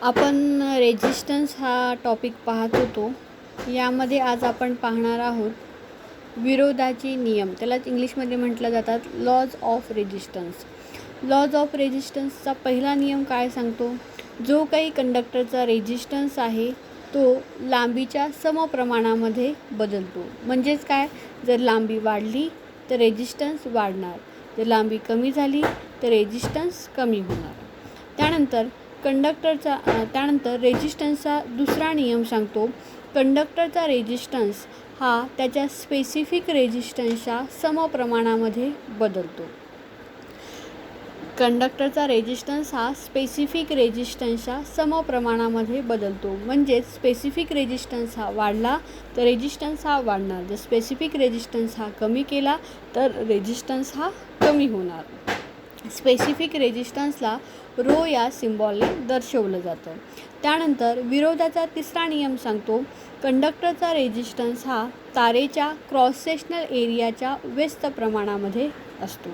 आपण रेजिस्टन्स हा टॉपिक पाहत होतो. यामध्ये आज आपण पाहणार आहोत विरोधाचे नियम. त्यालाच इंग्लिशमध्ये म्हटलं जातात laws of resistance. Laws of रेजिस्टन्सचा पहिला नियम काय सांगतो? जो काही कंडक्टरचा रेजिस्टन्स आहे तो लांबीच्या समप्रमाणामध्ये बदलतो. म्हणजेच काय, जर लांबी वाढली तर रेजिस्टन्स वाढणार, जर लांबी कमी झाली तर रेजिस्टन्स कमी होणार. त्यानंतर रेजिस्टन्सचा दुसरा नियम सांगतो, कंडक्टरचा रेजिस्टन्स हा त्याच्या स्पेसिफिक रेजिस्टन्सच्या समप्रमाणामध्ये बदलतो. कंडक्टरचा रेजिस्टन्स हा स्पेसिफिक रेजिस्टन्सच्या समप्रमाणामध्ये बदलतो. म्हणजेच स्पेसिफिक रेजिस्टन्स हा वाढला तर रेजिस्टन्स हा वाढणार, जर स्पेसिफिक रेजिस्टन्स हा कमी केला तर रेजिस्टन्स हा कमी होणार. स्पेसिफिक रेजिस्टन्सला रो या सिम्बॉलने दर्शवलं जातं. त्यानंतर विरोधाचा तिसरा नियम सांगतो, कंडक्टरचा रेजिस्टन्स हा तारेच्या क्रॉस सेक्शनल एरियाच्या व्यस्त प्रमाणामध्ये असतो.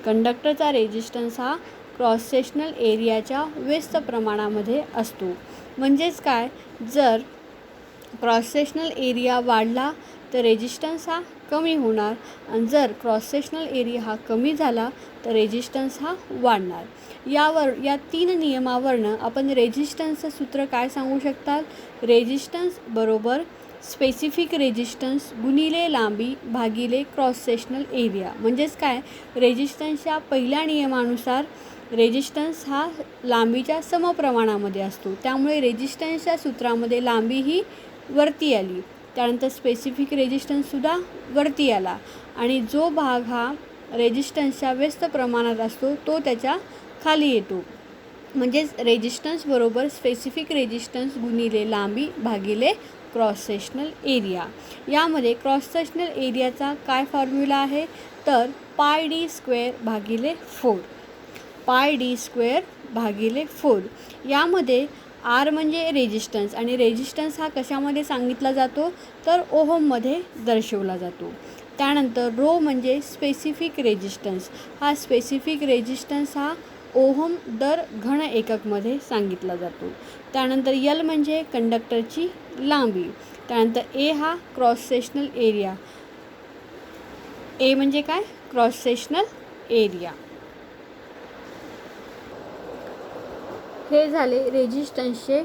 कंडक्टरचा रेजिस्टन्स हा क्रॉस सेक्शनल एरियाच्या व्यस्त प्रमाणामध्ये असतो. म्हणजेच काय, जर क्रॉस सेक्शनल एरिया वाढला तर रेजिस्टन्स हा कमी होणार आणि जर क्रॉस सेक्शनल एरिया हा कमी झाला तर रेजिस्टन्स हा वाढणार. या तीन नियमावरनं आपण रेजिस्टन्सचं सूत्र काय सांगू शकतात? रेजिस्टन्स बरोबर स्पेसिफिक रेजिस्टन्स गुणिले लांबी भागिले क्रॉस सेक्शनल एरिया. म्हणजेच काय, रेजिस्टन्सच्या पहिल्या नियमानुसार रेजिस्टन्स हा लांबीच्या समप्रमाणामध्ये असतो. त्यामुळे रेजिस्टन्सच्या सूत्रामध्ये लांबी ही वरती आली, त्यानंतर स्पेसिफिक रेजिस्टन्ससुद्धा वरती आला आणि जो भाग हा रेजिस्टन्सच्या व्यस्त प्रमाणात असतो तो त्याच्या खाली येतो. म्हणजेच रेजिस्टन्स बरोबर स्पेसिफिक रेजिस्टन्स गुणिले लांबी भागिले क्रॉस सेक्शनल एरिया. यामध्ये क्रॉस सेक्शनल एरियाचा काय फॉर्म्युला आहे तर पाय डी स्क्वेअर भागिले 4. पाय डी स्क्वेअर भागिले 4. यामध्ये आर म्हणजे रेजिस्टन्स आणि रेजिस्टन्स हा कशामध्ये सांगितला जातो तर ओहममध्ये दर्शवला जातो. त्यानंतर रो म्हणजे स्पेसिफिक रेजिस्टन्स. हा स्पेसिफिक रेजिस्टन्स हा ओहम दर घन एककमध्ये सांगितला जातो. त्यानंतर यल म्हणजे कंडक्टरची लांबी. त्यानंतर ए हा क्रॉस सेक्शनल एरिया. ए म्हणजे काय, क्रॉस सेक्शनल एरिया. हे झाले रेजिस्टन्सचे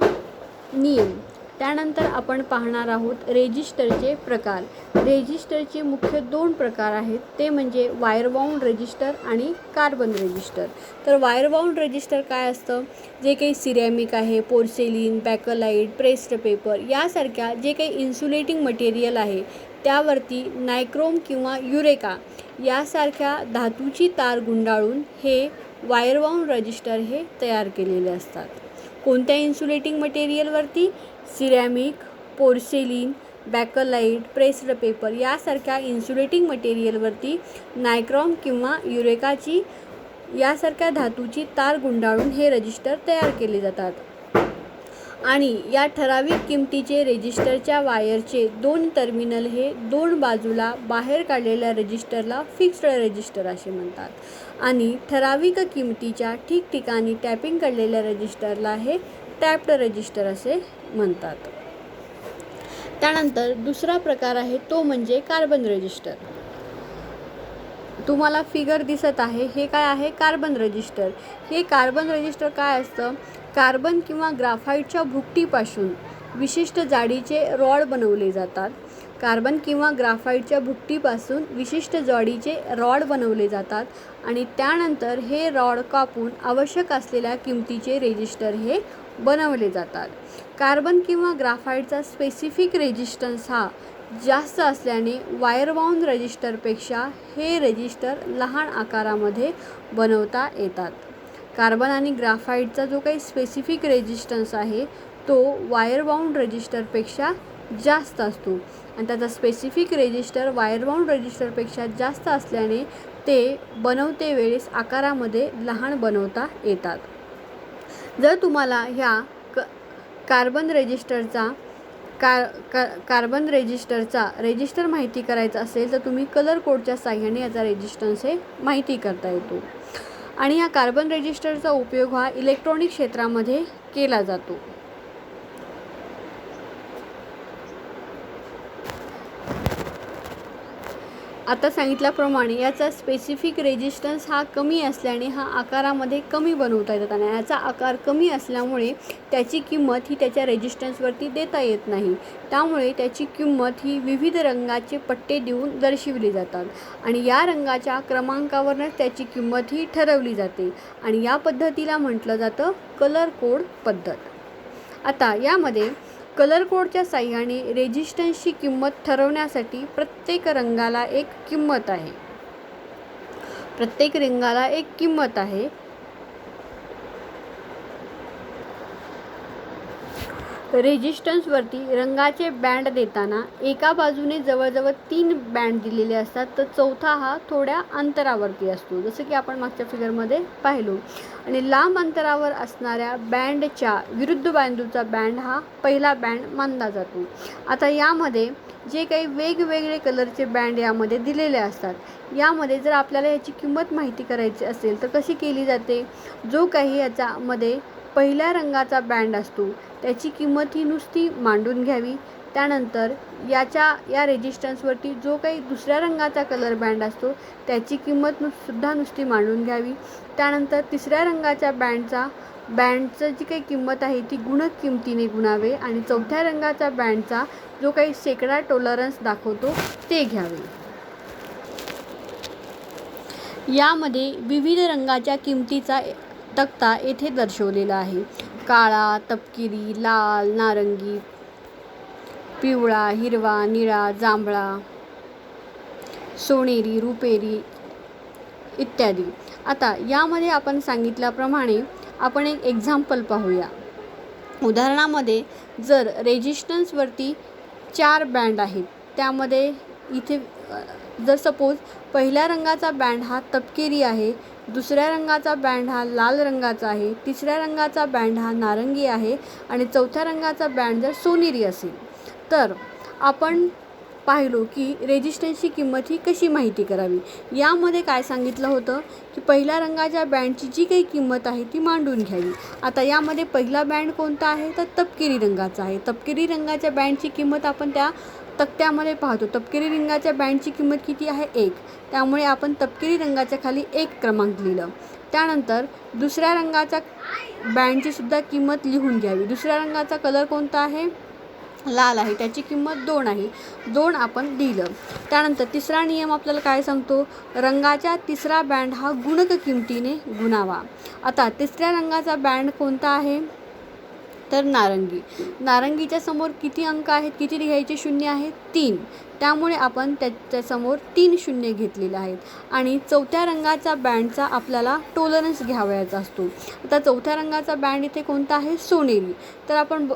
नियम. त्यानंतर आपण पाहणार आहोत रेजिस्टरचे प्रकार. रेजिस्टरचे मुख्य 2 प्रकार आहेत, ते म्हणजे वायर बाउंड रेजिस्टर आणि कार्बन रेजिस्टर. तर वायर बाउंड रेजिस्टर काय असतं? जे काही सिरॅमिक आहे, पोर्सेलिन, बॅकलाईट, प्रेस्ड पेपर यासारख्या जे काही इन्सुलेटिंग मटेरियल आहे त्यावरती नायक्रोम किंवा युरेका यासारख्या धातूची तार गुंडाळून हे वायर बाउंड रेजिस्टर हे तयार केलेले असतात. कोणत्या इन्सुलेटिंग मटेरियलवरती? Ceramic, porcelain, bakelite, pressed paper यासारख्या इन्सुलेटिंग मटेरियलवरती नायक्रॉम किंवा युरेकाची यासारख्या धातूची तार गुंडाळून हे रजिस्टर तयार केले जातात. आणि या ठराविक किमतीचे रेजिस्टरच्या वायरचे 2 टर्मिनल हे 2 बाजूला बाहेर काढलेल्या रेजिस्टरला फिक्स्ड रेजिस्टर असे म्हणतात. आणि ठराविक किमतीच्या ठिकठिकाणी टॅपिंग काढलेल्या रेजिस्टरला हे टॅप्ड रेजिस्टर असे म्हणतात. त्यानंतर दुसरा प्रकार आहे तो म्हणजे कार्बन रेजिस्टर. तुम्हाला फिगर दिसत आहे, हे काय आहे? Carbon resistor. हे कार्बन रेजिस्टर काय असतं? कार्बन किंवा ग्राफाईटच्या भुकटीपासून विशिष्ट जाडीचे रॉड बनवले जातात. कार्बन किंवा ग्राफाईटच्या भुकटीपासून विशिष्ट जाडीचे रॉड बनवले जातात आणि त्यानंतर हे रॉड कापून आवश्यक असलेल्या किमतीचे रेजिस्टर हे बनवले जातात. कार्बन किंवा ग्राफाईटचा स्पेसिफिक रेजिस्टन्स हा जास्त असल्याने वायर बाउंड रेजिस्टरपेक्षा हे रेजिस्टर लहान आकारामध्ये बनवता येतात. कार्बन आणि ग्राफाईटचा जो काही स्पेसिफिक रेजिस्टन्स आहे तो वायर बाउंड रेजिस्टरपेक्षा जास्त असतो आणि त्याचा स्पेसिफिक रेजिस्टर वायर बाउंड रेजिस्टरपेक्षा जास्त असल्याने ते बनवते वेळेस आकारामध्ये लहान बनवता येतात. जर तुम्हाला ह्या कार्बन रेजिस्टरचा रेजिस्टर माहिती करायचा असेल तर तुम्ही कलर कोडच्या साह्याने याचा रेजिस्टन्स हे माहिती करता येतो. आणि या कार्बन रेजिस्टरचा उपयोग हा इलेक्ट्रॉनिक क्षेत्रामध्ये केला जातो. आता सांगितल्याप्रमाणे याचा स्पेसिफिक रेजिस्टन्स हा कमी असल्याने हा आकारामध्ये कमी बनवता येतात आणि याचा आकार कमी असल्यामुळे त्याची किंमत ही त्याच्या रेजिस्टन्सवरती देता येत नाही. त्यामुळे त्याची किंमत ही विविध रंगाचे पट्टे देऊन दर्शविली जातात आणि या रंगाच्या क्रमांकावरच त्याची किंमत ही ठरवली जाते आणि या पद्धतीला म्हटलं जातं कलर कोड पद्धत. आता यामध्ये कलर कोडच्या साहाय्याने रेजिस्टन्सची किंमत ठरवण्यासाठी प्रत्येक रंगाला एक किंमत आहे. रेजिस्टन्सवरती रंगाचे बँड देताना एका बाजूने जवळजवळ 3 बँड दिलेले असतात, तर चौथा हा थोड्या अंतरावरती असतो, जसं की आपण मागच्या फिगरमध्ये पाहिलो. आणि लांब अंतरावर असणाऱ्या बँडच्या विरुद्ध बाजूचा बँड हा पहिला बँड मानला जातो. आता यामध्ये जे काही वेगवेगळे कलरचे बँड यामध्ये दिलेले असतात, यामध्ये जर आपल्याला याची किंमत माहिती करायची असेल तर कशी केली जाते. जो काही याच्यामध्ये पहिल्या रंगाचा बँड असतो त्याची किंमत ही नुसती मांडून घ्यावी. त्यानंतर या रेजिस्टन्सवरती जो काही दुसऱ्या रंगाचा कलर बँड असतो त्याची किंमत सुद्धा नुसती मांडून घ्यावी. त्यानंतर तिसऱ्या रंगाच्या बँडचं जी काही किंमत आहे ती गुणक किमतीने गुणावे आणि चौथ्या रंगाच्या बँडचा जो काही शेकडा टॉलरन्स दाखवतो ते घ्यावे. यामध्ये विविध रंगाच्या किमतीचा तक्ता येथे दर्शवलेला आहे. काळा, तपकिरी, लाल, नारंगी, पिवळा, हिरवा, निळा, जांभळा, सोनेरी, रुपेरी इत्यादी. आता यामध्ये आपण सांगितल्याप्रमाणे आपण एक एक्झाम्पल पाहूया. उदाहरणामध्ये जर रेजिस्टन्सवरती 4 बँड आहेत, त्यामध्ये इथे जर सपोज पहिल्या रंगाचा बँड हा तपकिरी आहे, दुसऱ्या रंगाचा बँड हा लाल रंगाचा आहे, तिसऱ्या रंगाचा बँड हा नारंगी आहे आणि चौथ्या रंगाचा बँड जर सोनेरी असेल, तर आपण पाहिलो की रेजिस्टन्सची किंमत ही कशी माहिती करावी. यामध्ये काय सांगितलं होतं की पहिल्या रंगाच्या बँडची जी काही किंमत आहे ती मांडून घ्यावी. आता यामध्ये पहिला बँड कोणता आहे तर तपकिरी रंगाचा आहे. तपकिरी रंगाच्या बँडची किंमत आपण त्या तक्त्यामध्ये पाहतो. तपकिरी रंगाच्या बँडची किंमत किती आहे 1, त्यामुळे आपण तपकिरी रंगाच्या खाली 1 क्रमांक लिहिलं. त्यानंतर दुसऱ्या रंगाच्या बँडची सुद्धा किंमत लिहून घ्यावी. दुसऱ्या रंगाचा कलर कोणता आहे लाल आहे, त्याची किंमत 2 आहे, 2 आपण लिहिलं. त्यानंतर तिसरा नियम आपल्याला काय सांगतो, रंगाच्या तिसरा बँड हा गुणक किमतीने गुणावा. आता तिसऱ्या रंगाचा बँड कोणता आहे तर नारंगी. नारंगीच्या समोर किती अंक आहेत, किती लिहायचे शून्य आहेत 3, त्यामुळे आपण त्याच्यासमोर 3 शून्य घेतलेले आहेत. आणि चौथ्या रंगाचा बँडचा आपल्याला टॉलरन्स घ्यावयाचा असतो. आता चौथ्या रंगाचा बँड इथे कोणता आहे सोनेरी. तर आपण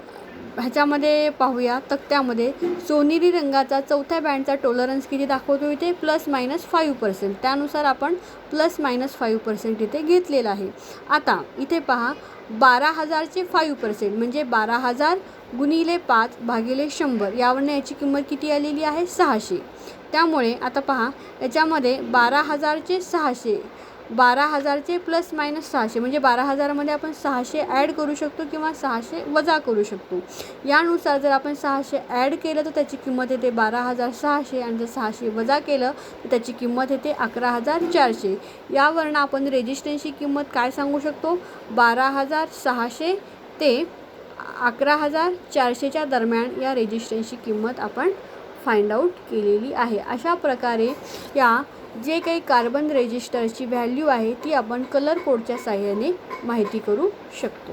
ह्याच्यामध्ये पाहूया तक्त्यामध्ये सोनेरी रंगाचा चौथ्या बँडचा टॉलरन्स किती दाखवतो इथे +-5%. त्यानुसार आपण +-5% इथे घेतलेला आहे. आता इथे पहा 12,000चे 5% म्हणजे 12,000 गुणिले 5 भागिले 100 यावरनं याची किंमत किती आलेली आहे 600. त्यामुळे आता पहा याच्यामध्ये 12,000चे 600, 12,000चे +-600 म्हणजे 12,000मध्ये आपण 600 ॲड करू शकतो किंवा 600 वजा करू शकतो. यानुसार जर आपण 600 ॲड केलं तर त्याची किंमत येते 12,600 आणि जर 600 वजा केलं तर त्याची किंमत येते 11,400. यावरनं आपण रेजिस्टन्सची किंमत काय सांगू शकतो 12,600 ते 11,400च्या दरम्यान या रेजिस्टन्सची किंमत आपण फाइंड आउट केलेली आहे. अशा प्रकारे या जे काही कार्बन रेजिस्टरची व्हॅल्यू आहे ती आपण कलर कोडच्या साहाय्याने माहिती करू शकतो.